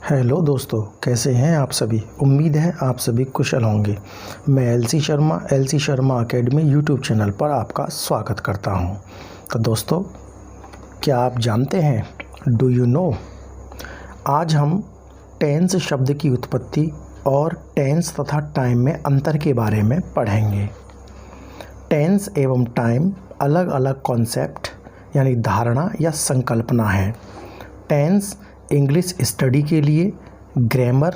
Hello दोस्तों, कैसे हैं आप सभी। उम्मीद है आप सभी कुशल होंगे। मैं LC Sharma academy YouTube channel पर आपका स्वागत करता हूं। तो दोस्तों, क्या आप जानते हैं, डू यू नो, आज हम टेंस शब्द की उत्पत्ति और टेंस तथा टाइम में अंतर के बारे में पढ़ेंगे। टेंस एवं टाइम अलग अलग कॉन्सेप्ट यानी धारणा या संकल्पना है। टेंस इंग्लिश स्टडी के लिए ग्रामर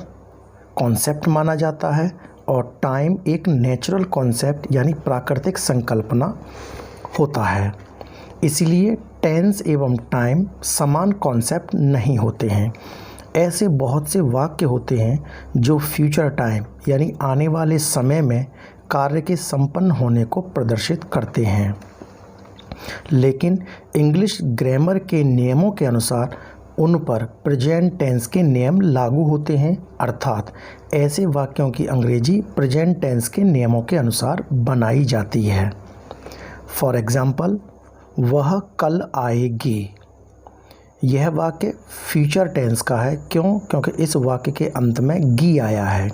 कॉन्सेप्ट माना जाता है और टाइम एक नेचुरल कॉन्सेप्ट यानी प्राकृतिक संकल्पना होता है। इसलिए टेंस एवं टाइम समान कॉन्सेप्ट नहीं होते हैं। ऐसे बहुत से वाक्य होते हैं जो फ्यूचर टाइम यानी आने वाले समय में कार्य के संपन्न होने को प्रदर्शित करते हैं, लेकिन इंग्लिश ग्रामर के नियमों के अनुसार उन पर प्रेजेंट टेंस के नियम लागू होते हैं, अर्थात ऐसे वाक्यों की अंग्रेजी प्रेजेंट टेंस के नियमों के अनुसार बनाई जाती है। फॉर एग्ज़ाम्पल, वह कल आएगी। यह वाक्य फ्यूचर टेंस का है। क्यों? क्योंकि इस वाक्य के अंत में गी आया है।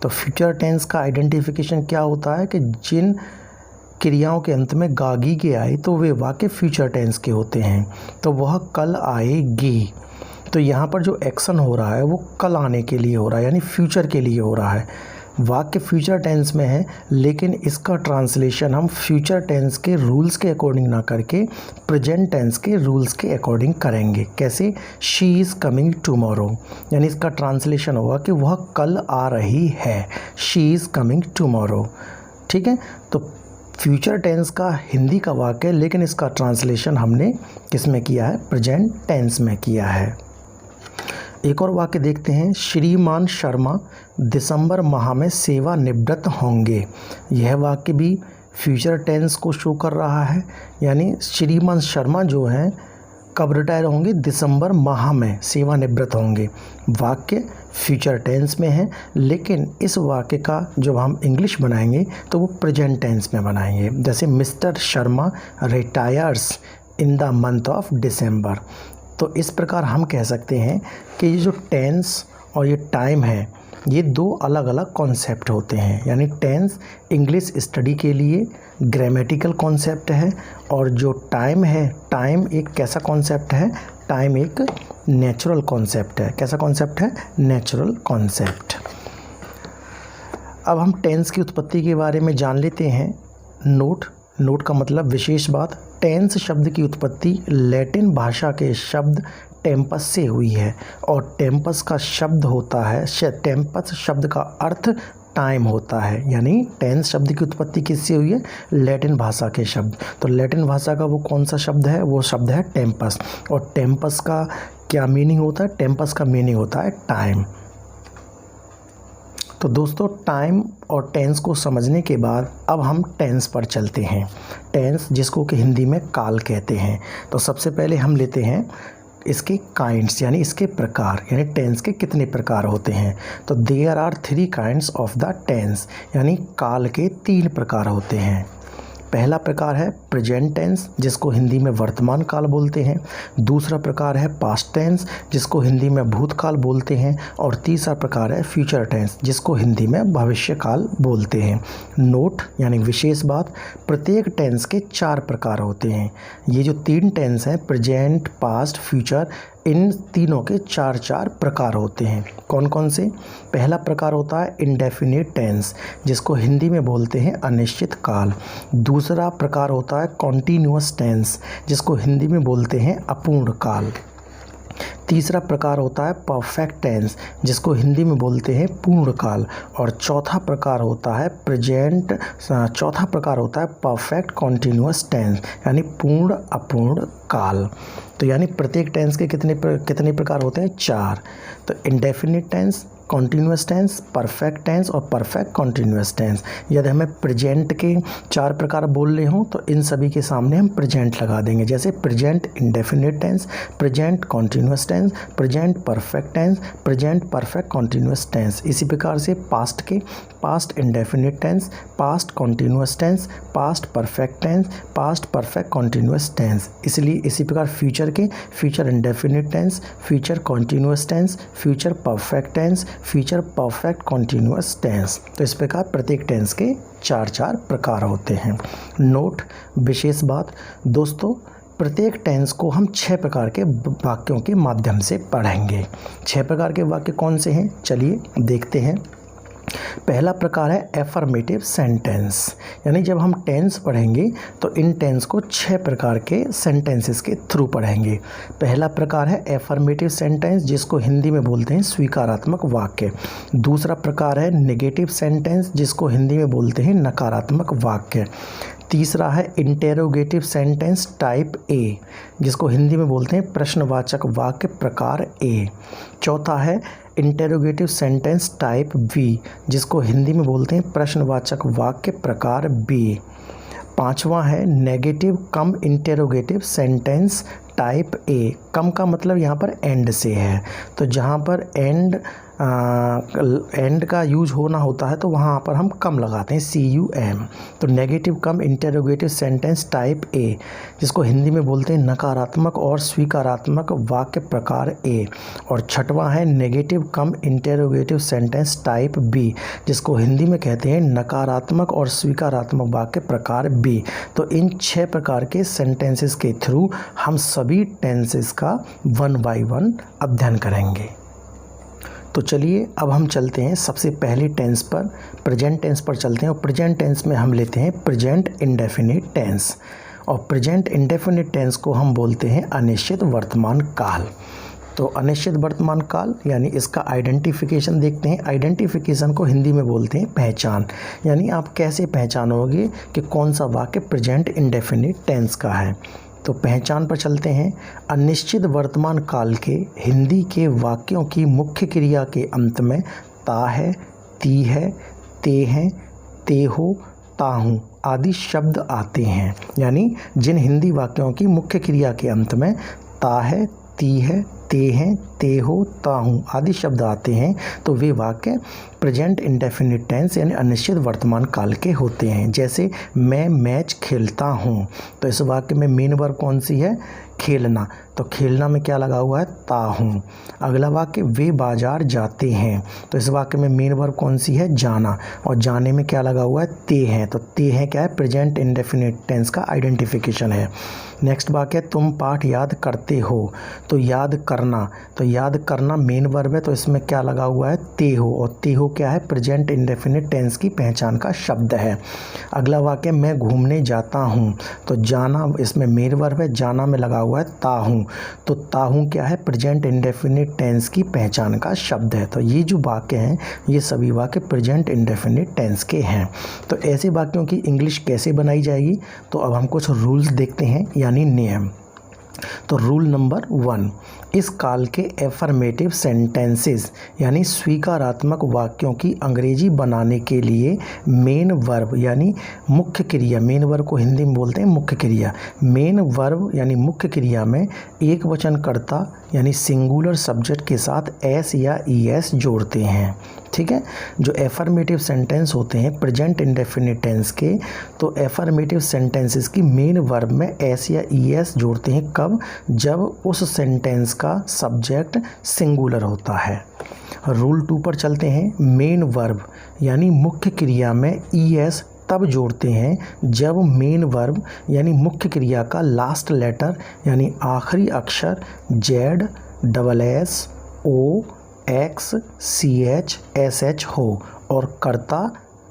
तो फ्यूचर टेंस का आइडेंटिफिकेशन क्या होता है कि जिन क्रियाओं के अंत में गागी के आए तो वे वाक्य फ्यूचर टेंस के होते हैं। तो वह कल आएगी, तो यहाँ पर जो एक्शन हो रहा है वो कल आने के लिए हो रहा है, यानी फ्यूचर के लिए हो रहा है। वाक्य फ्यूचर टेंस में है, लेकिन इसका ट्रांसलेशन हम फ्यूचर टेंस के रूल्स के अकॉर्डिंग ना करके प्रेजेंट टेंस के रूल्स के अकॉर्डिंग करेंगे। कैसे? शी इज़ कमिंग टुमारो, यानी इसका ट्रांसलेशन होगा कि वह कल आ रही है। She is coming tomorrow. ठीक है, तो फ्यूचर टेंस का हिंदी का वाक्य, लेकिन इसका ट्रांसलेशन हमने किस में किया है? प्रेजेंट टेंस में किया है। एक और वाक्य देखते हैं। श्रीमान शर्मा दिसंबर माह में सेवानिवृत्त होंगे। यह वाक्य भी फ्यूचर टेंस को शो कर रहा है, यानी श्रीमान शर्मा जो हैं कब रिटायर होंगे? दिसंबर माह में सेवानिवृत्त होंगे। वाक्य फ्यूचर टेंस में है, लेकिन इस वाक्य का जब हम इंग्लिश बनाएंगे तो वो प्रेजेंट टेंस में बनाएंगे। जैसे mister Sharma retires in the month of December. तो इस प्रकार हम कह सकते हैं कि ये जो टेंस और ये टाइम है, ये दो अलग अलग कॉन्सेप्ट होते हैं। यानी टेंस इंग्लिश स्टडी के लिए ग्रामेटिकल कॉन्सेप्ट है, और जो टाइम है, टाइम एक कैसा कॉन्सेप्ट है? टाइम एक नेचुरल कॉन्सेप्ट है। कैसा कॉन्सेप्ट है? Natural concept. अब हम टेंस की उत्पत्ति के बारे में जान लेते हैं। नोट का मतलब विशेष बात। टेंस शब्द की उत्पत्ति लैटिन भाषा के शब्द टेम्पस से हुई है, और टेम्पस का शब्द होता है, टेम्पस शब्द का अर्थ टाइम होता है। यानी टेंस शब्द की उत्पत्ति किससे हुई है? लैटिन भाषा के शब्द। तो लैटिन भाषा का वो कौन सा शब्द है? वो शब्द है टेम्पस। और टेम्पस का क्या मीनिंग होता है? टेम्पस का मीनिंग होता है टाइम। तो दोस्तों, टाइम और टेंस को समझने के बाद अब हम टेंस पर चलते हैं। टेंस जिसको कि हिंदी में काल कहते हैं। तो सबसे पहले हम लेते हैं इसके काइंड्स, यानी इसके प्रकार, यानी टेंस के कितने प्रकार होते हैं। तो there are 3 kinds of the tense, यानी काल के 3 प्रकार होते हैं। पहला प्रकार है प्रेजेंट टेंस, जिसको हिंदी में वर्तमान काल बोलते हैं। दूसरा प्रकार है पास्ट टेंस, जिसको हिंदी में भूतकाल बोलते हैं। और तीसरा प्रकार है फ्यूचर टेंस, जिसको हिंदी में भविष्य काल बोलते हैं। नोट यानी विशेष बात, प्रत्येक टेंस के 4 प्रकार होते हैं। ये जो 3 टेंस हैं, प्रेजेंट, पास्ट, फ्यूचर, इन तीनों के 4 प्रकार होते हैं। कौन कौन से? पहला प्रकार होता है इंडेफिनिट टेंस, जिसको हिंदी में बोलते हैं अनिश्चित काल। दूसरा प्रकार होता है कॉन्टीन्यूअस टेंस, जिसको हिंदी में बोलते हैं अपूर्ण काल। तीसरा प्रकार होता है परफेक्ट टेंस, जिसको हिंदी में बोलते हैं पूर्ण काल। और चौथा प्रकार होता है परफेक्ट कॉन्टीन्यूअस टेंस, यानी पूर्ण अपूर्ण काल। तो यानी प्रत्येक टेंस के कितने प्रकार होते हैं? 4। तो indefinite tense, continuous tense, perfect tense और परफेक्ट कॉन्टीन्यूअस टेंस। यदि हमें प्रेजेंट के 4 प्रकार बोल रहे हों तो इन सभी के सामने हम प्रेजेंट लगा देंगे। जैसे present indefinite tense, present continuous tense, present perfect tense, present perfect continuous tense. इसी प्रकार से past past indefinite tense, past continuous tense, past perfect tense, past perfect continuous tense. इसलिए इसी प्रकार फ्यूचर के future indefinite tense, future continuous tense, future perfect tense, future perfect continuous tense. तो इस प्रकार प्रत्येक टेंस के चार चार प्रकार होते हैं। नोट, विशेष बात दोस्तों, प्रत्येक टेंस को हम 6 प्रकार के वाक्यों के माध्यम से पढ़ेंगे। 6 प्रकार के वाक्य कौन से हैं, चलिए देखते हैं। पहला प्रकार है एफर्मेटिव सेंटेंस, यानी जब हम टेंस पढ़ेंगे तो इन टेंस को 6 प्रकार के सेंटेंसेस के थ्रू पढ़ेंगे। पहला प्रकार है एफर्मेटिव सेंटेंस, जिसको हिंदी में बोलते हैं स्वीकारात्मक वाक्य। दूसरा प्रकार है नेगेटिव सेंटेंस, जिसको हिंदी में बोलते हैं नकारात्मक वाक्य। तीसरा है इंटेरोगेटिव सेंटेंस टाइप ए, जिसको हिंदी में बोलते हैं प्रश्नवाचक वाक्य प्रकार ए। चौथा है इंटेरोगेटिव सेंटेंस टाइप बी, जिसको हिंदी में बोलते हैं प्रश्नवाचक वाक्य प्रकार बी। पांचवा है negative cum interrogative sentence type A. Cum का मतलब यहाँ पर एंड से है, तो जहाँ पर एंड का यूज होना होता है तो वहाँ पर हम कम लगाते हैं, CUM। तो negative cum interrogative sentence type ए, जिसको हिंदी में बोलते हैं नकारात्मक और स्वीकारात्मक वाक्य प्रकार ए। और छठवां है negative cum interrogative sentence type B, जिसको हिंदी में कहते हैं नकारात्मक और स्वीकारात्मक वाक्य प्रकार बी। तो इन 6 प्रकार के सेंटेंसेस के थ्रू हम सभी टेंसेस का 1 बाय 1 अध्ययन करेंगे। तो चलिए अब हम चलते हैं सबसे पहले टेंस पर, प्रेजेंट टेंस पर चलते हैं। और प्रेजेंट टेंस में हम लेते हैं प्रेजेंट इंडेफिनिट टेंस। और प्रेजेंट इंडेफिनिट टेंस को हम बोलते हैं अनिश्चित वर्तमान काल। तो अनिश्चित वर्तमान काल यानी इसका आइडेंटिफिकेशन देखते हैं। आइडेंटिफिकेशन को हिंदी में बोलते हैं पहचान, यानी आप कैसे पहचानोगे कि कौन सा वाक्य प्रेजेंट इंडेफिनिट टेंस का है। तो पहचान पर चलते हैं। अनिश्चित वर्तमान काल के हिंदी के वाक्यों की मुख्य क्रिया के अंत में ता है, ती है, ते हैं, ते हो, ताहूँ आदि शब्द आते हैं। यानी जिन हिंदी वाक्यों की मुख्य क्रिया के अंत में ता है, ती है, ते हैं, ते हो, ताहूँ आदि शब्द आते हैं, तो वे वाक्य प्रेजेंट इंडेफिनिट टेंस यानी अनिश्चित वर्तमान काल के होते हैं। जैसे मैं मैच खेलता हूँ, तो इस वाक्य में मेन वर्ब कौन सी है, खेलना। तो खेलना में क्या लगा हुआ है, ता हूँ। अगला वाक्य वे बाजार जाते हैं, तो इस वाक्य में मेन वर्ब कौन सी है, जाना। और जाने में क्या लगा हुआ है, ते हैं। तो ते हैं क्या है, प्रेजेंट इंडेफिनिट टेंस का आइडेंटिफिकेशन है। नेक्स्ट वाक्य तुम पाठ याद करते हो, तो याद करना। तो याद करना मेन वर्ब है, तो इसमें क्या लगा हुआ है, ते हो। और ते हो क्या है, प्रेजेंट इंडेफिनिट टेंस की पहचान का शब्द है। अगला वाक्य मैं घूमने जाता हूँ, तो जाना इसमें मेन वर्ब है, जाना में लगा हुआ है ताहूँ। तो ताहूँ क्या है, प्रेजेंट इंडेफिनिट टेंस की पहचान का शब्द है। तो ये जो वाक्य हैं ये सभी वाक्य प्रेजेंट इंडेफिनिट टेंस के हैं। तो ऐसे वाक्यों की इंग्लिश कैसे बनाई जाएगी, तो अब हम कुछ रूल्स देखते हैं यानी नियम। तो रूल नंबर 1, इस काल के एफर्मेटिव सेंटेंसेस यानी स्वीकारात्मक वाक्यों की अंग्रेजी बनाने के लिए मेन वर्ब यानी मुख्य क्रिया, मेन वर्ब को हिंदी में बोलते हैं मुख्य क्रिया, मेन वर्ब यानी मुख्य क्रिया में एक वचनकर्ता यानी सिंगुलर सब्जेक्ट के साथ एस या ईएस जोड़ते हैं। ठीक है, जो एफर्मेटिव सेंटेंस होते हैं प्रेजेंट इंडेफिनिट टेंस के, तो एफर्मेटिव सेंटेंसेस की मेन वर्ब में एस या ईएस जोड़ते हैं। कब, जब उस सेंटेंस का सब्जेक्ट सिंगुलर होता है। रूल 2 पर चलते हैं। मेन वर्ब यानी मुख्य क्रिया में ईएस तब जोड़ते हैं जब मेन वर्ब यानी मुख्य क्रिया का लास्ट लेटर यानी आखिरी अक्षर जेड, डबल एस, ओ, एक्स, CH, SH हो और कर्ता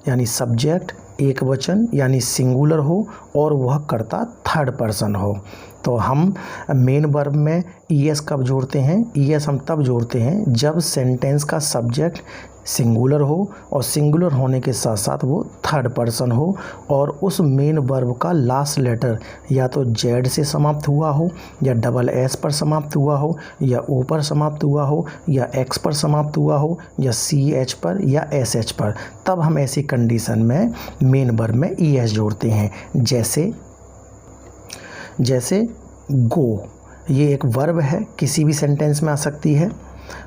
यानी सब्जेक्ट एक वचन यानी सिंगुलर हो और वह कर्ता थर्ड पर्सन हो। तो हम मेन वर्ब में ईएस कब जोड़ते हैं, ईएस हम तब जोड़ते हैं जब सेंटेंस का सब्जेक्ट सिंगुलर हो और सिंगुलर होने के साथ साथ वो थर्ड पर्सन हो और उस मेन वर्ब का लास्ट लेटर या तो जेड से समाप्त हुआ हो या डबल एस पर समाप्त हुआ हो या ओ पर समाप्त हुआ हो या एक्स पर समाप्त हुआ हो या CH पर या SH पर। तब हम ऐसी कंडीशन में मेन वर्ब में ईएस जोड़ते हैं। जैसे गो, ये एक वर्ब है, किसी भी सेंटेंस में आ सकती है।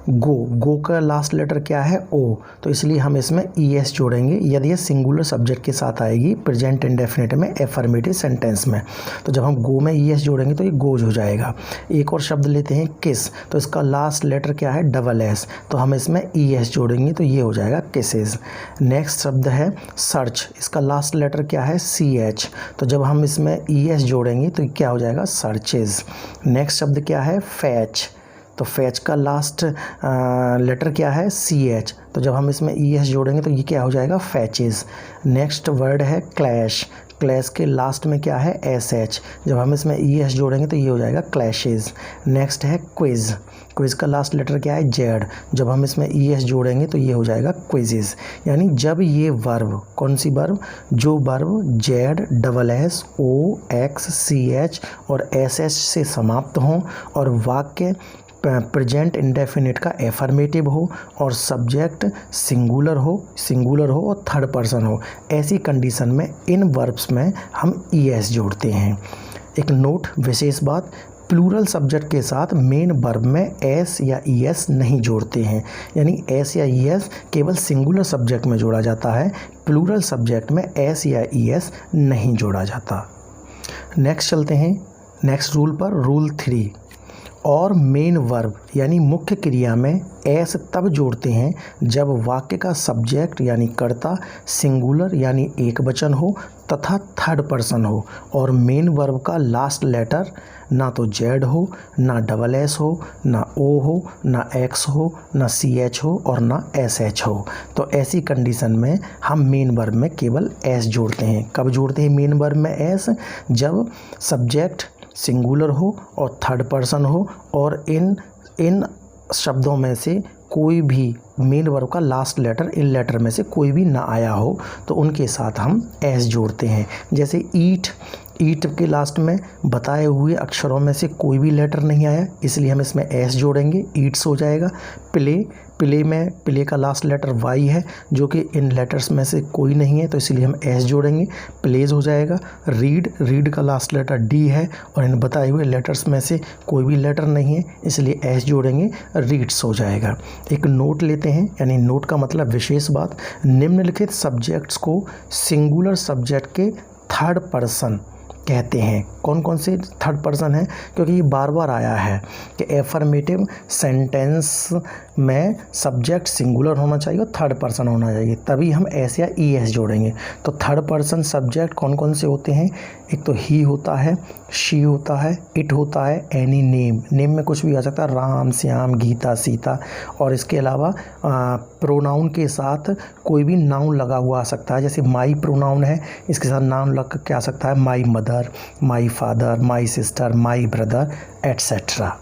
गो का लास्ट लेटर क्या है? ओ, तो इसलिए हम इसमें ES जोड़ेंगे यदि ये सिंगुलर सब्जेक्ट के साथ आएगी प्रेजेंट इंडेफिनिट में एफर्मेटिव सेंटेंस में। तो जब हम गो में ES जोड़ेंगे तो ये गोज हो जाएगा। एक और शब्द लेते हैं किस, तो इसका लास्ट लेटर क्या है? डबल एस, तो हम इसमें ES जोड़ेंगे तो ये हो जाएगा किसेज। नेक्स्ट शब्द है सर्च, इसका लास्ट लेटर क्या है? CH, तो जब हम इसमें ES जोड़ेंगे तो क्या हो जाएगा? सर्चेज। नेक्स्ट शब्द क्या है? फैच, तो फैच का लास्ट लेटर क्या है? CH, तो जब हम इसमें ES जोड़ेंगे तो ये क्या हो जाएगा? फैचेस। नेक्स्ट वर्ड है क्लैश, क्लैश के लास्ट में क्या है? SH, जब हम इसमें ES जोड़ेंगे तो ये हो जाएगा क्लैशेस। नेक्स्ट है क्विज, क्विज का लास्ट लेटर क्या है? Z, जब हम इसमें ES जोड़ेंगे तो ये हो जाएगा क्विजेस। यानी जब ये वर्ब, कौन सी वर्ब? जो वर्ब ZSS OX CH और SS से समाप्त हों और वाक्य प्रेजेंट इंडेफिनिट का एफर्मेटिव हो और सब्जेक्ट सिंगुलर हो और थर्ड पर्सन हो, ऐसी कंडीशन में इन वर्ब्स में हम ES जोड़ते हैं। एक नोट, विशेष बात, प्लूरल सब्जेक्ट के साथ मेन वर्ब में S या ES नहीं जोड़ते हैं, यानी S या ES केवल सिंगुलर सब्जेक्ट में जोड़ा जाता है, प्लूरल सब्जेक्ट में S या ES नहीं जोड़ा जाता। नेक्स्ट चलते हैं नेक्स्ट रूल पर, रूल 3। और मेन वर्ब यानी मुख्य क्रिया में एस तब जोड़ते हैं जब वाक्य का सब्जेक्ट यानी कर्ता सिंगुलर यानी एक वचन हो तथा थर्ड पर्सन हो और मेन वर्ब का लास्ट लेटर ना तो Z हो, ना डबल S हो, ना O हो, ना X हो, ना CH हो और ना SH हो। तो ऐसी कंडीशन में हम मेन वर्ब में केवल S जोड़ते हैं। कब जोड़ते हैं मेन वर्ब में S? जब सब्जेक्ट सिंगुलर हो और थर्ड पर्सन हो और इन शब्दों में से कोई भी मेन वर्ब का लास्ट लेटर इन लेटर में से कोई भी ना आया हो तो उनके साथ हम एस जोड़ते हैं। जैसे ईट के लास्ट में बताए हुए अक्षरों में से कोई भी लेटर नहीं आया, इसलिए हम इसमें एस जोड़ेंगे, ईट्स हो जाएगा। प्ले का लास्ट लेटर वाई है जो कि इन लेटर्स में से कोई नहीं है, तो इसलिए हम एस जोड़ेंगे, प्लेज हो जाएगा। रीड का लास्ट लेटर डी है और इन बताए हुए लेटर्स में से कोई भी लेटर नहीं है, इसलिए एस जोड़ेंगे, रीड्स हो जाएगा। एक नोट लेते हैं, यानी नोट का मतलब विशेष बात, निम्नलिखित सब्जेक्ट्स को सिंगुलर सब्जेक्ट के थर्ड पर्सन कहते हैं। कौन कौन से थर्ड पर्सन है? क्योंकि ये बार बार आया है कि एफर्मेटिव सेंटेंस में सब्जेक्ट सिंगुलर होना चाहिए और थर्ड पर्सन होना चाहिए, तभी हम एस या ES जोड़ेंगे। तो थर्ड पर्सन सब्जेक्ट कौन कौन से होते हैं? एक तो ही होता है, शी होता है, इट होता है, एनी नेम में कुछ भी आ सकता है, राम, श्याम, गीता, सीता, और इसके अलावा प्रोनाउन के साथ कोई भी नाउन लगा हुआ आ सकता है। जैसे माई प्रोनाउन है, इसके साथ नाउन लग के आ सकता है my mother, my father, my sister, my brother, etcetera.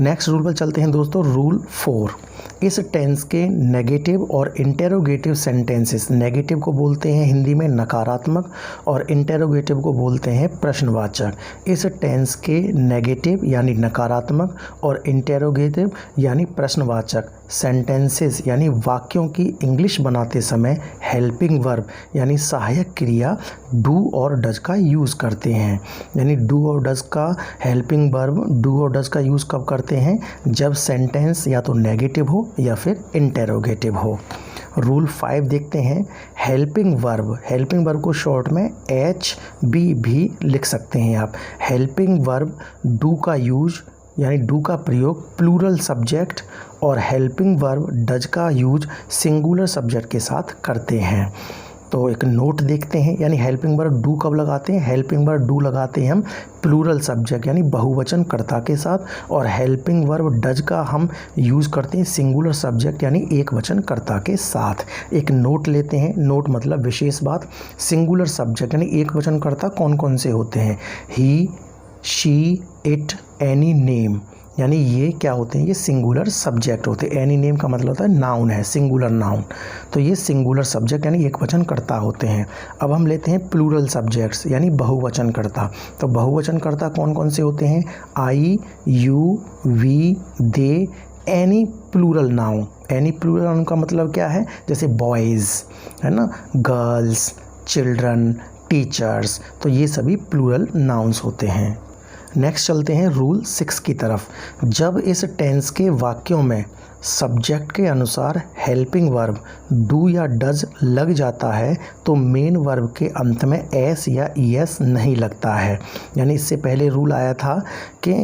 Next rule पर चलते हैं दोस्तों, रूल 4। इस टेंस के नेगेटिव और इंटेरोगेटिव सेंटेंसेस, नेगेटिव को बोलते हैं हिंदी में नकारात्मक और इंटेरोगेटिव को बोलते हैं प्रश्नवाचक। इस टेंस के नेगेटिव यानी नकारात्मक और इंटेरोगेटिव यानी प्रश्नवाचक सेंटेंसेस यानी वाक्यों की इंग्लिश बनाते समय हेल्पिंग वर्ब यानी सहायक क्रिया डू और डज का यूज़ करते हैं। यानी डू और डज का हेल्पिंग वर्ब डू और डज का यूज़ कब करते हैं? जब सेंटेंस या तो नेगेटिव हो या फिर इंटेरोगेटिव हो। रूल 5 देखते हैं, हेल्पिंग वर्ब को शॉर्ट में HB भी लिख सकते हैं आप। हेल्पिंग वर्ब डू का यूज यानी डू का प्रयोग प्लूरल सब्जेक्ट और हेल्पिंग वर्ब डज का यूज सिंगुलर सब्जेक्ट के साथ करते हैं। तो एक नोट देखते हैं, यानी हेल्पिंग वर्ब डू कब लगाते हैं? हेल्पिंग वर्ब डू लगाते हैं हम प्लूरल सब्जेक्ट यानी बहुवचन कर्ता के साथ, और हेल्पिंग वर्ब डज का हम यूज़ करते हैं सिंगुलर सब्जेक्ट यानी एक वचन कर्ता के साथ। एक नोट लेते हैं, नोट मतलब विशेष बात, सिंगुलर सब्जेक्ट यानी एक वचन कर्ता कौन कौन से होते हैं? ही, शी, इट, एनी नेम, यानी ये क्या होते हैं? ये सिंगुलर सब्जेक्ट होते हैं। एनी नेम का मतलब होता है नाउन है, सिंगुलर नाउन, तो ये सिंगुलर सब्जेक्ट यानी एक वचन कर्ता होते हैं। अब हम लेते हैं प्लूरल सब्जेक्ट्स यानी बहुवचन कर्ता। तो बहुवचन कर्ता कौन कौन से होते हैं? I, you, we, they, any plural noun. Any plural noun का मतलब क्या है? जैसे बॉयज़ है ना, गर्ल्स, चिल्ड्रन, टीचर्स, तो ये सभी प्लूरल नाउन्स होते हैं। नेक्स्ट चलते हैं रूल 6 की तरफ। जब इस टेंस के वाक्यों में सब्जेक्ट के अनुसार हेल्पिंग वर्ब डू या डज लग जाता है तो मेन वर्ब के अंत में एस या ईएस नहीं लगता है। यानी इससे पहले रूल आया था कि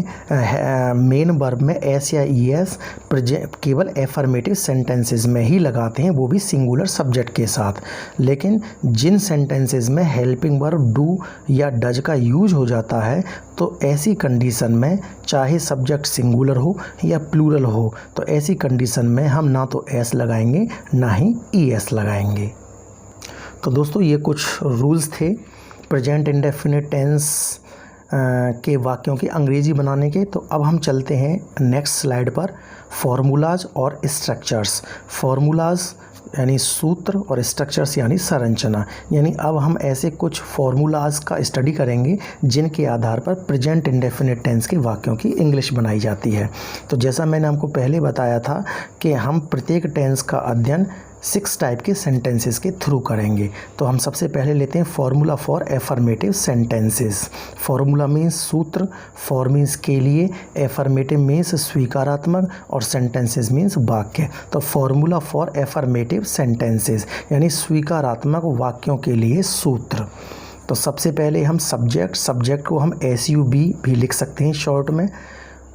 मेन वर्ब में एस या ईएस केवल एफर्मेटिव सेंटेंसेस में ही लगाते हैं, वो भी सिंगुलर सब्जेक्ट के साथ। लेकिन जिन सेंटेंसेस में हेल्पिंग वर्ब डू या डज का यूज हो जाता है तो ऐसी कंडीशन में चाहे सब्जेक्ट सिंगुलर हो या प्लूरल हो तो ऐसी कंडीशन में हम ना तो एस लगाएंगे ना ही ईएस लगाएंगे। तो दोस्तों ये कुछ रूल्स थे प्रेजेंट इंडेफिनिट टेंस के वाक्यों की अंग्रेजी बनाने के। तो अब हम चलते हैं नेक्स्ट स्लाइड पर, फॉर्मूलाज और स्ट्रक्चर्स। फॉर्मूलाज यानी सूत्र और स्ट्रक्चर्स यानी संरचना। यानी अब हम ऐसे कुछ फॉर्मूलाज का स्टडी करेंगे जिनके आधार पर प्रेजेंट इंडेफिनिट टेंस के वाक्यों की इंग्लिश बनाई जाती है। तो जैसा मैंने आपको पहले बताया था कि हम प्रत्येक टेंस का अध्ययन 6 टाइप के सेंटेंसेस के थ्रू करेंगे। तो हम सबसे पहले लेते हैं formula for affirmative sentences. Formula means सूत्र, फॉर मीन्स के लिए, एफर्मेटिव मीन्स स्वीकारात्मक और सेंटेंसेस मीन्स वाक्य। तो फॉर्मूला फॉर एफर्मेटिव सेंटेंसेस यानी स्वीकारात्मक वाक्यों के लिए सूत्र। तो सबसे पहले हम सब्जेक्ट को हम SUB भी लिख सकते हैं शॉर्ट में।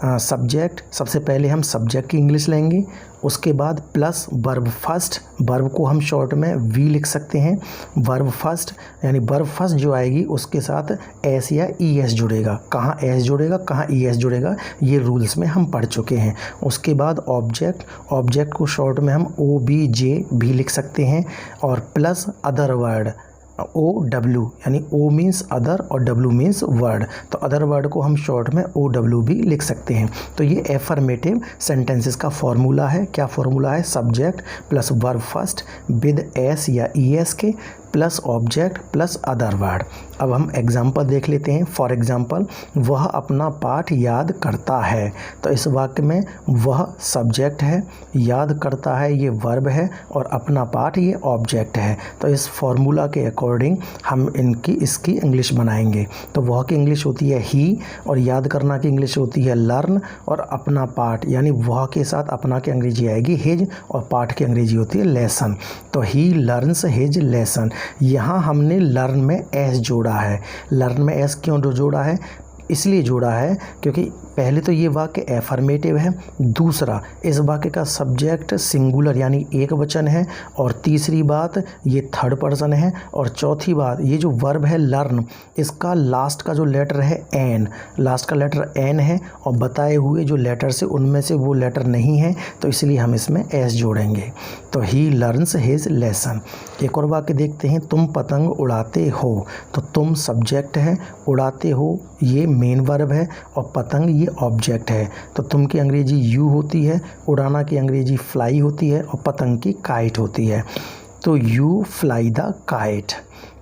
सब्जेक्ट, सबसे पहले हम सब्जेक्ट की इंग्लिश लेंगे, उसके बाद प्लस वर्ब फर्स्ट, वर्ब को हम शॉर्ट में वी लिख सकते हैं। वर्ब फर्स्ट यानी वर्ब फर्स्ट जो आएगी उसके साथ एस या ईएस जुड़ेगा। कहाँ एस जुड़ेगा कहाँ ईएस जुड़ेगा ये रूल्स में हम पढ़ चुके हैं। उसके बाद ऑब्जेक्ट को शॉर्ट में हम OBJ भी लिख सकते हैं और प्लस अदर वर्ड OW यानी O मीन्स अदर और W मीन्स वर्ड। तो अदर वर्ड को हम शॉर्ट में OW भी लिख सकते हैं। तो ये एफर्मेटिव सेंटेंसेस का फॉर्मूला है। क्या फॉर्मूला है? Subject plus verb first with S या ईएस के plus object plus other word. अब हम एग्जाम्पल देख लेते हैं। फॉर एग्जाम्पल, वह अपना पाठ याद करता है। तो इस वाक्य में वह सब्जेक्ट है, याद करता है ये वर्ब है और अपना पाठ ये ऑब्जेक्ट है। तो इस फॉर्मूला के अकॉर्डिंग हम इसकी इंग्लिश बनाएंगे। तो वह की इंग्लिश होती है ही और याद करना की इंग्लिश होती है लर्न और अपना पाठ यानी वह के साथ अपना की अंग्रेजी आएगी हिज और पाठ की अंग्रेजी होती है लेसन। तो ही लर्न्स हिज लेसन। यहाँ हमने लर्न में एस जोड़ा है। लर्न में एस क्यों जोड़ा है? इसलिए जोड़ा है क्योंकि पहले तो ये वाक्य एफर्मेटिव है, दूसरा इस वाक्य का सब्जेक्ट सिंगुलर यानी एक वचन है, और तीसरी बात ये थर्ड पर्सन है, और चौथी बात ये जो वर्ब है लर्न इसका लास्ट का जो लेटर है एन, लास्ट का लेटर एन है और बताए हुए जो लेटर से उनमें से वो लेटर नहीं है, तो इसलिए हम इसमें एस जोड़ेंगे। तो ही लर्न्स हिज लेसन। एक और वाक्य देखते हैं, तुम पतंग उड़ाते हो। तो तुम सब्जेक्ट है, उड़ाते हो ये मेन वर्ब है और पतंग ये ऑब्जेक्ट है। तो तुम की अंग्रेजी यू होती है, उड़ाना की अंग्रेजी फ्लाई होती है और पतंग की काइट होती है। तो यू फ्लाई द काइट।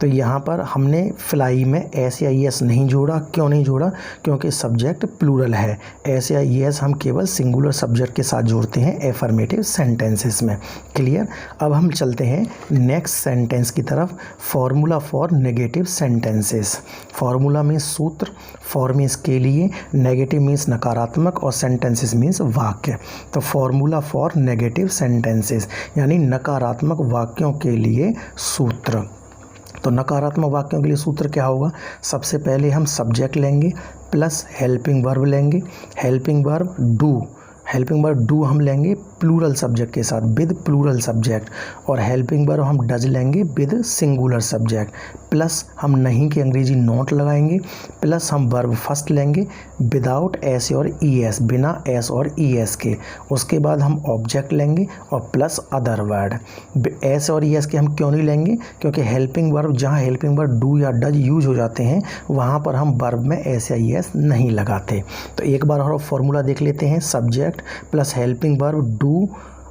तो यहाँ पर हमने फ्लाई में एस या एस नहीं जोड़ा। क्यों नहीं जोड़ा? क्योंकि सब्जेक्ट प्लूरल है। एस या एस हम केवल सिंगुलर सब्जेक्ट के साथ जोड़ते हैं एफर्मेटिव सेंटेंसेस में। क्लियर? अब हम चलते हैं नेक्स्ट सेंटेंस की तरफ, formula for negative sentences. Formula means सूत्र, फॉर मीन्स के लिए, नेगेटिव मीन्स नकारात्मक और सेंटेंसेस मीन्स वाक्य। तो फॉर्मूला फॉर नेगेटिव सेंटेंसेस यानी नकारात्मक वाक्यों के लिए सूत्र। तो नकारात्मक वाक्यों के लिए सूत्र क्या होगा? सबसे पहले हम सब्जेक्ट लेंगे प्लस हेल्पिंग वर्ब लेंगे। हेल्पिंग वर्ब डू हम लेंगे प्लूरल सब्जेक्ट के साथ विद प्लूरल सब्जेक्ट, और हेल्पिंग वर्ब हम डज लेंगे विद सिंगुलर सब्जेक्ट, प्लस हम नहीं की अंग्रेजी नॉट लगाएंगे, प्लस हम वर्ब फर्स्ट लेंगे विदाउट एस और ई एस, बिना एस और ई एस के। उसके बाद हम ऑब्जेक्ट लेंगे और प्लस अदर वर्ड। एस और ई एस के हम क्यों नहीं लेंगे? क्योंकि हेल्पिंग वर्ब जहाँ हेल्पिंग वर्ब डू या डज यूज हो जाते हैं वहाँ पर हम वर्ब में एस या ई एस नहीं लगाते। तो एक बार और फॉर्मूला देख लेते हैं। Subject plus helping verb do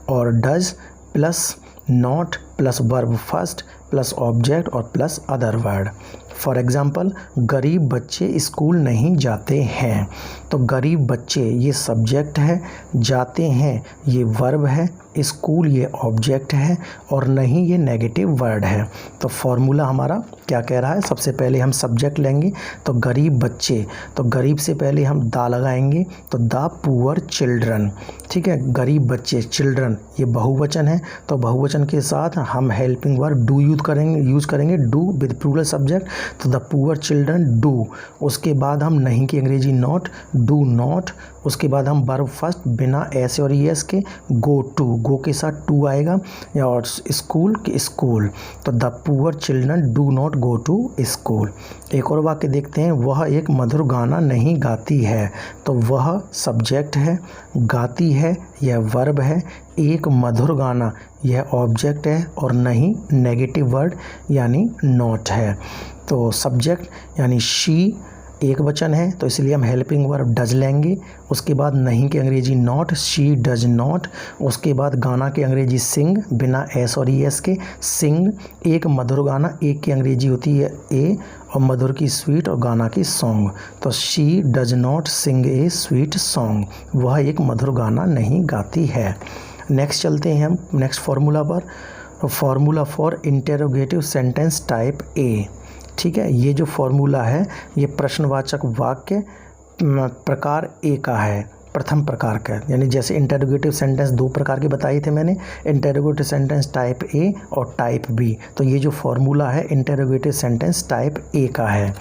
और does plus not plus verb first plus object और plus other word. For example, गरीब बच्चे स्कूल नहीं जाते हैं। तो गरीब बच्चे ये सब्जेक्ट है, जाते हैं ये वर्ब है, स्कूल ये ऑब्जेक्ट है और न ही ये नेगेटिव वर्ड है। तो फॉर्मूला हमारा क्या कह रहा है, सबसे पहले हम सब्जेक्ट लेंगे तो गरीब बच्चे, तो गरीब से पहले हम दा लगाएंगे तो द पुअर चिल्ड्रन, ठीक है। गरीब बच्चे, चिल्ड्रन ये बहुवचन है, तो बहुवचन के साथ हम हेल्पिंग वर्ब डू यूज़ करेंगे डू विद प्लूरल सब्जेक्ट, तो द पुअर चिल्ड्रन डू। उसके बाद हम नहीं की अंग्रेजी नॉट, डू नॉट। उसके बाद हम वर्ब फर्स्ट बिना एस और ई एस के गो टू, गो के साथ टू आएगा, और स्कूल के स्कूल, तो the poor children do not go to school. एक और वाक्य देखते हैं, वह एक मधुर गाना नहीं गाती है, तो वह सब्जेक्ट है, गाती है यह वर्ब है, एक मधुर गाना यह ऑब्जेक्ट है और नहीं नेगेटिव वर्ड यानी नॉट है। तो सब्जेक्ट यानी शी एक वचन है, तो इसलिए हम हेल्पिंग वर्ब डज लेंगे। उसके बाद नहीं के अंग्रेजी नॉट, शी डज नॉट। उसके बाद गाना के अंग्रेजी सिंग बिना एस और ई एस के, सिंग। एक मधुर गाना, एक की अंग्रेजी होती है ए, और मधुर की स्वीट और गाना की सॉन्ग, तो she does not sing a sweet song, वह एक मधुर गाना नहीं गाती है। नेक्स्ट चलते हैं हम नेक्स्ट फार्मूला पर, formula for interrogative sentence type ए, ठीक है। ये जो फॉर्मूला है ये प्रश्नवाचक वाक्य प्रकार ए का है, प्रथम प्रकार का, यानी जैसे इंटेरोगेटिव सेंटेंस दो प्रकार के बताए थे मैंने, इंटेरोगेटिव सेंटेंस टाइप ए और टाइप बी, तो ये जो फॉर्मूला है इंटेरोगेटिव सेंटेंस टाइप ए का है।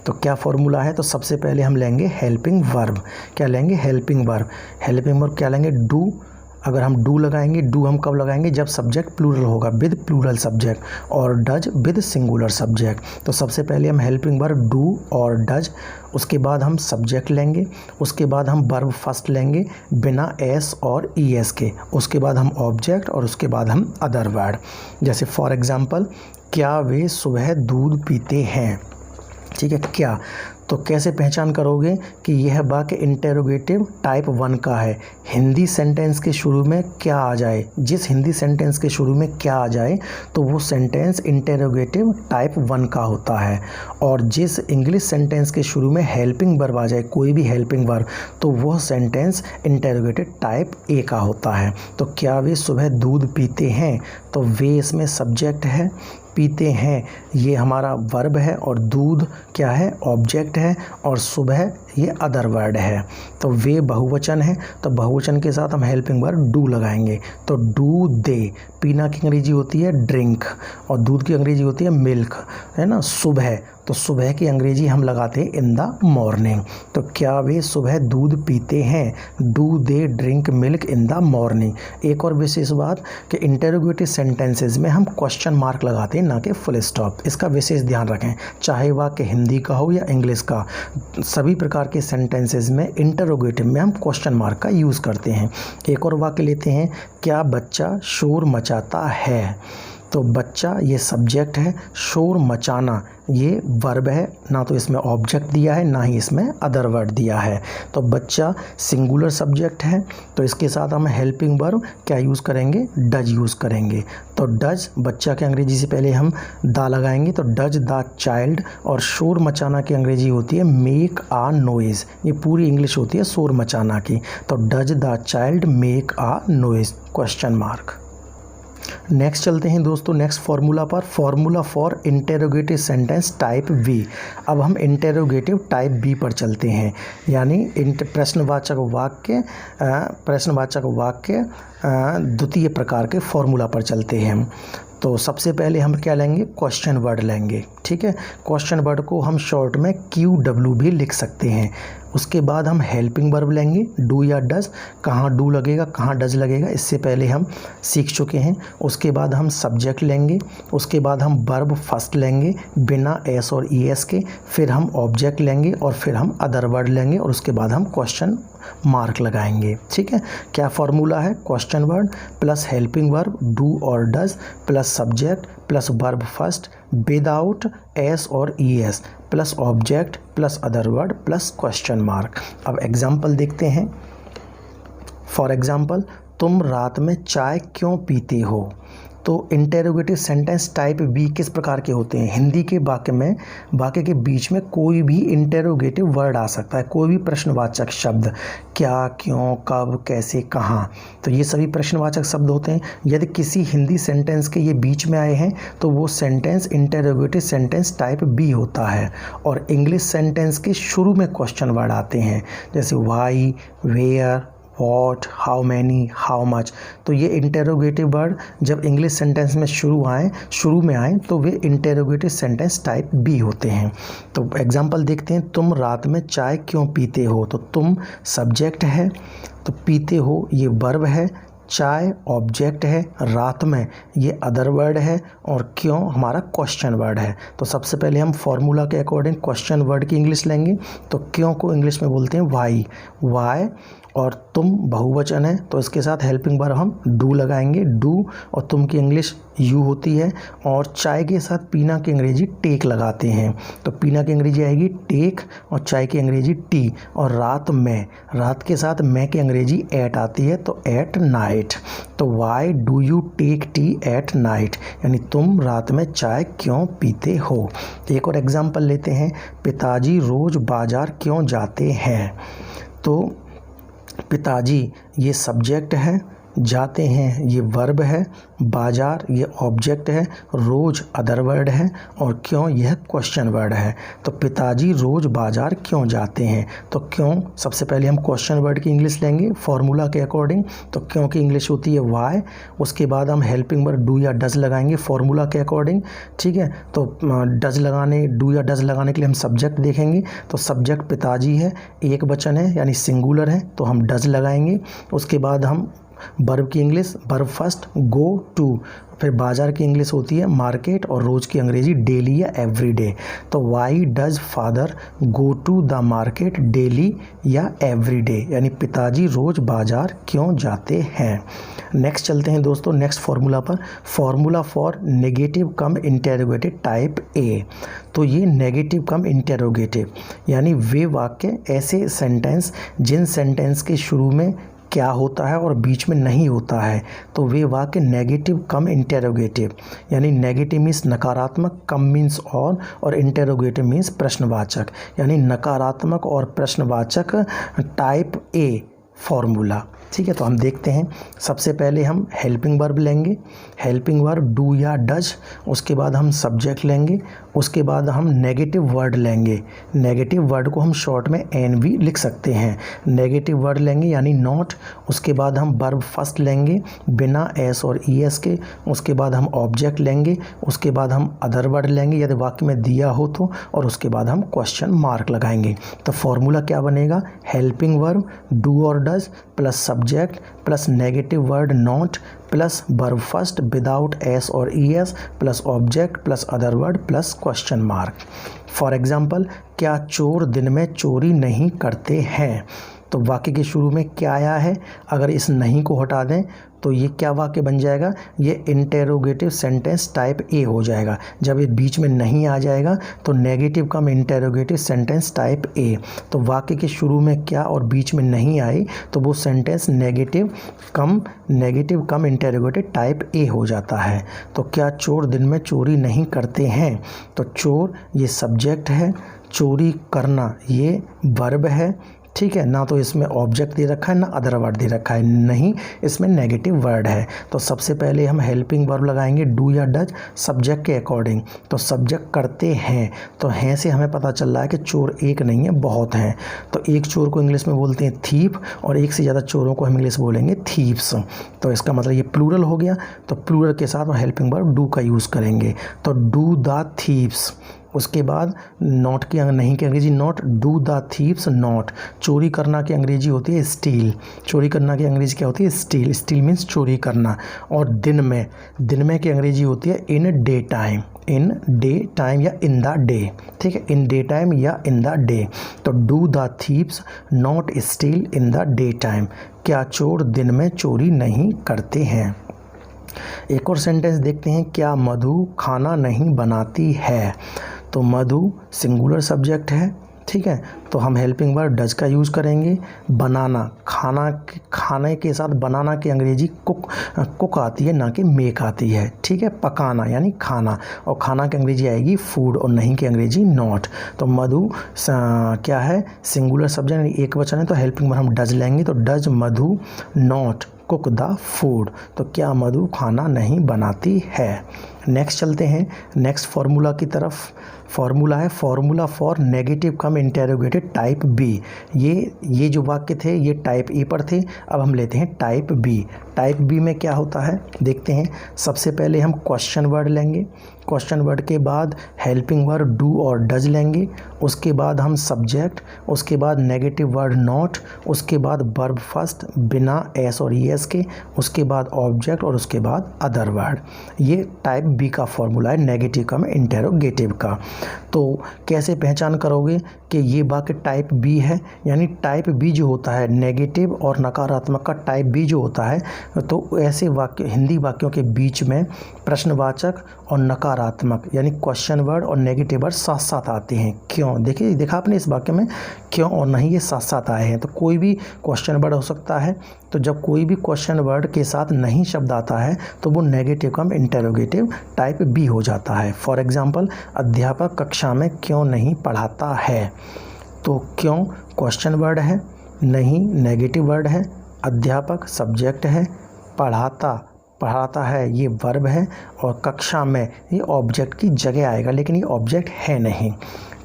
तो क्या फॉर्मूला है, तो सबसे पहले हम लेंगे हेल्पिंग वर्ब, क्या लेंगे हेल्पिंग वर्ब, हेल्पिंग वर्ब क्या लेंगे डू। अगर हम डू लगाएंगे, डू हम कब लगाएंगे, जब सब्जेक्ट प्लूरल होगा विद प्लूरल सब्जेक्ट, और डज विद सिंगुलर सब्जेक्ट। तो सबसे पहले हम हेल्पिंग वर्ब डू और डज, उसके बाद हम सब्जेक्ट लेंगे, उसके बाद हम वर्ब फर्स्ट लेंगे बिना एस और ई एस के, उसके बाद हम ऑब्जेक्ट और उसके बाद हम अदर वर्ड। जैसे फॉर एग्जांपल, क्या वे सुबह दूध पीते हैं, ठीक है। क्या, तो कैसे पहचान करोगे कि यह वाक्य इंटेरोगेटिव टाइप 1 का है। हिंदी सेंटेंस के शुरू में क्या आ जाए, जिस हिंदी सेंटेंस के शुरू में क्या आ जाए तो वो सेंटेंस इंटेरोगेटिव टाइप 1 का होता है, और जिस इंग्लिश सेंटेंस के शुरू में हेल्पिंग वर्ब आ जाए, कोई भी हेल्पिंग वर्ब, तो वह सेंटेंस इंटेरोगेटिव टाइप ए का होता है। तो क्या वे सुबह दूध पीते हैं, तो वे इसमें सब्जेक्ट है, पीते हैं ये हमारा वर्ब है, और दूध क्या है ऑब्जेक्ट है, और सुबह ये अदर वर्ड है। तो वे बहुवचन है, तो बहुवचन के साथ हम हेल्पिंग वर्ब डू लगाएंगे, तो डू दे। पीना की अंग्रेजी होती है ड्रिंक, और दूध की अंग्रेजी होती है मिल्क, है ना। सुबह, तो सुबह की अंग्रेजी हम लगाते हैं इन द मॉर्निंग। तो क्या वे सुबह दूध पीते हैं, do they drink milk in the morning. एक और विशेष बात कि इंटेरोगेटिव सेंटेंसेस में हम क्वेश्चन मार्क लगाते हैं, ना कि फुल स्टॉप, इसका विशेष ध्यान रखें। चाहे वाक्य हिंदी का हो या इंग्लिश का, सभी प्रकार के सेंटेंसेस में इंटेरोगेटिव में हम क्वेश्चन मार्क का यूज़ करते हैं। एक और वाक्य लेते हैं, क्या बच्चा शोर मचाता है, तो बच्चा ये सब्जेक्ट है, शोर मचाना ये वर्ब है, ना तो इसमें ऑब्जेक्ट दिया है ना ही इसमें अदर वर्ड दिया है। तो बच्चा सिंगुलर सब्जेक्ट है, तो इसके साथ हम हेल्पिंग वर्ब क्या यूज़ करेंगे, डज यूज़ करेंगे। तो डज बच्चा के अंग्रेजी से पहले हम दा लगाएंगे, तो डज द चाइल्ड, और शोर मचाना की अंग्रेजी होती है मेक आ नॉइज़, ये पूरी इंग्लिश होती है शोर मचाना की। तो does the child make a noise, question mark. Next चलते हैं दोस्तों नेक्स्ट फार्मूला पर, formula for interrogative sentence type B. अब हम इंटेरोगेटिव टाइप बी पर चलते हैं, यानी प्रश्नवाचक वाक्य द्वितीय प्रकार के फार्मूला पर चलते हैं हम। तो सबसे पहले हम क्या लेंगे, क्वेश्चन वर्ड लेंगे, ठीक है। क्वेश्चन वर्ड को हम शॉर्ट में QW भी लिख सकते हैं। उसके बाद हम हेल्पिंग वर्ब लेंगे डू या डज, कहाँ डू लगेगा कहाँ डज लगेगा इससे पहले हम सीख चुके हैं। उसके बाद हम सब्जेक्ट लेंगे, उसके बाद हम वर्ब फर्स्ट लेंगे बिना एस और ई एस के, फिर हम ऑब्जेक्ट लेंगे और फिर हम अदर वर्ड लेंगे, और उसके बाद हम क्वेश्चन मार्क लगाएंगे, ठीक है। क्या फार्मूला है, question word plus helping verb do और does plus subject plus verb first without S और E S plus object plus other word plus question mark. अब एग्जाम्पल देखते हैं। फॉर एग्जाम्पल, तुम रात में चाय क्यों पीते हो, तो इंटेरोगेटिव सेंटेंस टाइप बी किस प्रकार के होते हैं? हिंदी के वाक्य के बीच में कोई भी इंटेरोगेटिव वर्ड आ सकता है, कोई भी प्रश्नवाचक शब्द, क्या, क्यों, कब, कैसे, कहाँ, तो ये सभी प्रश्नवाचक शब्द होते हैं। यदि किसी हिंदी सेंटेंस के ये बीच में आए हैं तो वो sentence interrogative sentence type B होता है। और इंग्लिश सेंटेंस के शुरू में क्वेश्चन वर्ड आते हैं, जैसे why, where, what, how many, how much, तो ये इंटेरोगेटिव वर्ड जब इंग्लिश सेंटेंस में शुरू में आए तो वे इंटेरोगेटिव सेंटेंस टाइप बी होते हैं। तो एग्जांपल देखते हैं, तुम रात में चाय क्यों पीते हो? तो तुम सब्जेक्ट है, तो पीते हो ये वर्ब है, चाय ऑब्जेक्ट है, रात में ये अदर वर्ड है, और क्यों हमारा क्वेश्चन वर्ड है। तो सबसे पहले हम फॉर्मूला के अकॉर्डिंग क्वेश्चन वर्ड की इंग्लिश लेंगे। तो क्यों को इंग्लिश में बोलते हैं वाई, और तुम बहुवचन है तो इसके साथ हेल्पिंग वर्ब हम डू लगाएंगे, डू, और तुम की इंग्लिश यू होती है, और चाय के साथ पीना की अंग्रेजी टेक लगाते हैं, तो पीना की अंग्रेजी आएगी टेक, और चाय की अंग्रेजी टी, और रात के साथ मैं की अंग्रेजी एट आती है, तो एट नाइट। तो why do you take tea at night, यानी तुम रात में चाय क्यों पीते हो। एक और एग्जाम्पल लेते हैं, पिताजी रोज बाजार क्यों जाते हैं? तो पिताजी ये सब्जेक्ट है, जाते हैं ये वर्ब है, बाजार ये ऑब्जेक्ट है, रोज अदर वर्ड है, और क्यों यह क्वेश्चन वर्ड है। तो पिताजी रोज बाजार क्यों जाते हैं? तो क्यों सबसे पहले हम क्वेश्चन वर्ड की इंग्लिश लेंगे फॉर्मूला के अकॉर्डिंग। तो क्यों की इंग्लिश होती है वाई, उसके बाद हम हेल्पिंग वर्ब डू या डज लगाएंगे फॉर्मूला के अकॉर्डिंग, ठीक है। तो डू या डज लगाने के लिए हम सब्जेक्ट देखेंगे, तो सब्जेक्ट पिताजी है, एक वचन है यानी सिंगुलर है, तो हम डज लगाएंगे। उसके बाद हम वर्ब की English, verb first go to, फिर बाजार की इंग्लिश होती है मार्केट, और रोज़ की अंग्रेजी डेली या एवरीडे। तो why does father go to the market daily या एवरीडे, यानी पिताजी रोज़ बाजार क्यों जाते हैं। नेक्स्ट चलते हैं दोस्तों नेक्स्ट फार्मूला पर, formula for negative cum interrogative type A. तो ये नेगेटिव कम इंटेरोगेटिव यानी वे वाक्य, ऐसे सेंटेंस जिन सेंटेंस के शुरू में क्या होता है और बीच में नहीं होता है, तो वे वाक्य नेगेटिव कम इंटेरोगेटिव, यानी नेगेटिव मीन्स नकारात्मक, कम मीन्स और इंटेरोगेटिव मीन्स प्रश्नवाचक, यानी नकारात्मक और प्रश्नवाचक टाइप ए फॉर्मूला, ठीक है। तो हम देखते हैं, सबसे पहले हम हेल्पिंग वर्ब लेंगे, हेल्पिंग वर्ब डू या डज, उसके बाद हम सब्जेक्ट लेंगे, उसके बाद हम नेगेटिव वर्ड लेंगे, नेगेटिव वर्ड को हम शॉर्ट में एन भी लिख सकते हैं, नेगेटिव वर्ड लेंगे यानी नॉट, उसके बाद हम वर्ब फर्स्ट लेंगे बिना एस और ई एस के, उसके बाद हम ऑब्जेक्ट लेंगे, उसके बाद हम अदर वर्ड लेंगे यदि वाक्य में दिया हो तो, और उसके बाद हम क्वेश्चन मार्क लगाएंगे। तो फॉर्मूला क्या बनेगा, हेल्पिंग वर्ब डू और does plus subject plus negative word not plus verb first without S और E S plus object plus other word plus question mark. For example, क्या चोर दिन में चोरी नहीं करते हैं? तो वाक्य के शुरू में क्या आया है, अगर इस नहीं को हटा दें तो ये क्या वाक्य बन जाएगा, ये इंटेरोगेटिव सेंटेंस टाइप ए हो जाएगा। जब ये बीच में नहीं आ जाएगा तो negative cum interrogative sentence type ए। तो वाक्य के शुरू में क्या और बीच में नहीं आई तो वो sentence negative cum interrogative type A हो जाता है। तो क्या चोर दिन में चोरी नहीं करते हैं? तो चोर ये सब्जेक्ट है, चोरी करना ये वर्ब है, ठीक है, ना तो इसमें ऑब्जेक्ट दे रखा है ना अदर वर्ड दे रखा है, नहीं इसमें नेगेटिव वर्ड है। तो सबसे पहले हम हेल्पिंग वर्ब लगाएंगे डू या डज सब्जेक्ट के अकॉर्डिंग। तो सब्जेक्ट करते हैं, तो हैं से हमें पता चल रहा है कि चोर एक नहीं है बहुत हैं। तो एक चोर को इंग्लिश में बोलते हैं थीप, और एक से ज़्यादा चोरों को हम इंग्लिश बोलेंगे थीप्स। तो इसका मतलब ये प्लूरल हो गया, तो प्लूरल के साथ हम हेल्पिंग वर्ब डू का यूज़ करेंगे। तो डू द थीप्स, उसके बाद नॉट की नहीं की अंग्रेजी not, do the thieves not. चोरी करना की अंग्रेजी होती है स्टील, चोरी करना की अंग्रेजी क्या होती है स्टील, स्टील मीन्स चोरी करना। और दिन में की अंग्रेजी होती है in day time, in day time या इन द डे, ठीक है, इन डे टाइम या इन द डे। तो do the thieves not steel in the day time, क्या चोर दिन में चोरी नहीं करते हैं। एक और सेंटेंस देखते हैं, क्या मधु खाना नहीं बनाती है? तो मधु सिंगुलर सब्जेक्ट है, ठीक है। तो हम हेल्पिंग वर्ब डज का यूज़ करेंगे। बनाना, खाने के साथ बनाना की अंग्रेजी कुक आती है, ना कि मेक आती है। ठीक है। पकाना यानी खाना, और खाना की अंग्रेजी आएगी फूड, और नहीं की अंग्रेजी नॉट। तो मधु क्या है, सिंगुलर सब्जेक्ट यानी एक वचन है, तो हेल्पिंग वर्ब हम डज लेंगे। तो does Madhu not cook the food, तो क्या मधु खाना नहीं बनाती है। नेक्स्ट चलते हैं नेक्स्ट फार्मूला की तरफ। फार्मूला है formula for negative cum interrogated type B. ये जो वाक्य थे ये टाइप ए पर थे, अब हम लेते हैं टाइप बी। टाइप बी में क्या होता है देखते हैं। सबसे पहले हम क्वेश्चन वर्ड लेंगे, क्वेश्चन वर्ड के बाद हेल्पिंग वर्ब डू और डज लेंगे, उसके बाद हम सब्जेक्ट, उसके बाद नेगेटिव वर्ड नॉट, उसके बाद वर्ब फर्स्ट बिना एस और ईएस के, उसके बाद ऑब्जेक्ट, और उसके बाद अदर वर्ड। ये टाइप बी का फॉर्मूला है नेगेटिव कम इंटेरोगेटिव का। तो कैसे पहचान करोगे कि ये वाक्य टाइप बी है, यानी टाइप बी जो होता है नेगेटिव और नकारात्मक का टाइप बी जो होता है, तो ऐसे वाक्य हिंदी वाक्यों के बीच में प्रश्नवाचक और नकारात्मक यानी क्वेश्चन वर्ड और नेगेटिव वर्ड साथ साथ आते हैं। क्यों, देखिए देखा आपने इस वाक्य में क्यों और नहीं ये साथ साथ आए हैं। तो कोई भी क्वेश्चन वर्ड हो सकता है, तो जब कोई भी क्वेश्चन वर्ड के साथ नहीं शब्द आता है तो वो negative cum interrogative type B हो जाता है। फॉर एग्जांपल, अध्यापक कक्षा में क्यों नहीं पढ़ाता है, तो क्यों क्वेश्चन वर्ड है, नहीं नेगेटिव वर्ड है, अध्यापक सब्जेक्ट है, पढ़ाता है ये वर्ब है, और कक्षा में ये ऑब्जेक्ट की जगह आएगा, लेकिन ये ऑब्जेक्ट है नहीं।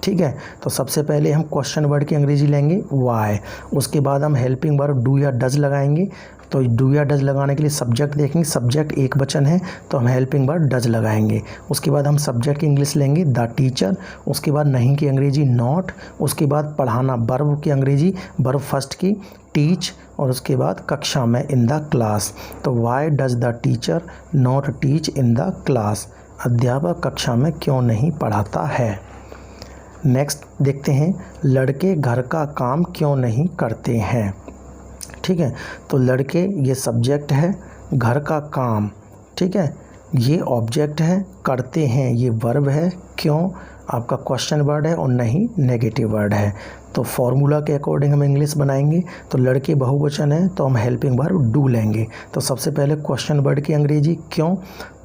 ठीक है। तो सबसे पहले हम क्वेश्चन वर्ड की अंग्रेजी लेंगे वाई, उसके बाद हम हेल्पिंग वर्ब डू या डज लगाएंगे। तो डू या डज लगाने के लिए सब्जेक्ट देखेंगे, सब्जेक्ट एक वचन है तो हम हेल्पिंग वर्ब डज लगाएंगे। उसके बाद हम सब्जेक्ट की इंग्लिश लेंगे द टीचर, उसके बाद नहीं की अंग्रेजी नॉट, उसके बाद पढ़ाना वर्ब की अंग्रेजी वर्ब फर्स्ट की टीच, और उसके बाद कक्षा में इन द क्लास। तो why does the teacher not teach in the class, अध्यापक कक्षा में क्यों नहीं पढ़ाता है। नेक्स्ट देखते हैं, लड़के घर का काम क्यों नहीं करते हैं। ठीक है। तो लड़के ये सब्जेक्ट है, घर का काम ठीक है ये ऑब्जेक्ट है, करते हैं ये वर्ब है, क्यों आपका क्वेश्चन वर्ड है, और नहीं नेगेटिव वर्ड है। तो फॉर्मूला के अकॉर्डिंग हम इंग्लिश बनाएंगे। तो लड़के बहुवचन है तो हम हेल्पिंग वर्ब डू लेंगे। तो सबसे पहले क्वेश्चन वर्ड की अंग्रेजी क्यों,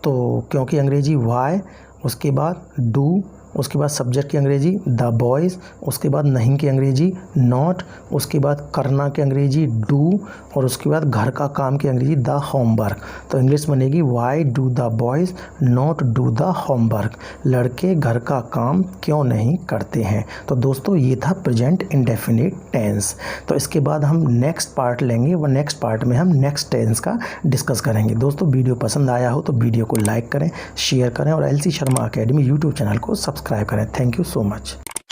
तो क्यों की अंग्रेजी वाई, उसके बाद डू, उसके बाद सब्जेक्ट की अंग्रेजी द बॉयज़, उसके बाद नहीं की अंग्रेजी नॉट, उसके बाद करना की अंग्रेजी डू, और उसके बाद घर का काम की अंग्रेजी द होमवर्क। तो इंग्लिश बनेगी why do the boys not do the homework, लड़के घर का काम क्यों नहीं करते हैं। तो दोस्तों ये था प्रेजेंट इंडेफिनिट टेंस। तो इसके बाद हम नेक्स्ट पार्ट लेंगे, वो नेक्स्ट पार्ट में हम नेक्स्ट टेंस का डिस्कस करेंगे। दोस्तों वीडियो पसंद आया हो तो वीडियो को लाइक करें, शेयर करें, और LC Sharma academy YouTube channel को सब्सक्राइब करें। Thank you so much.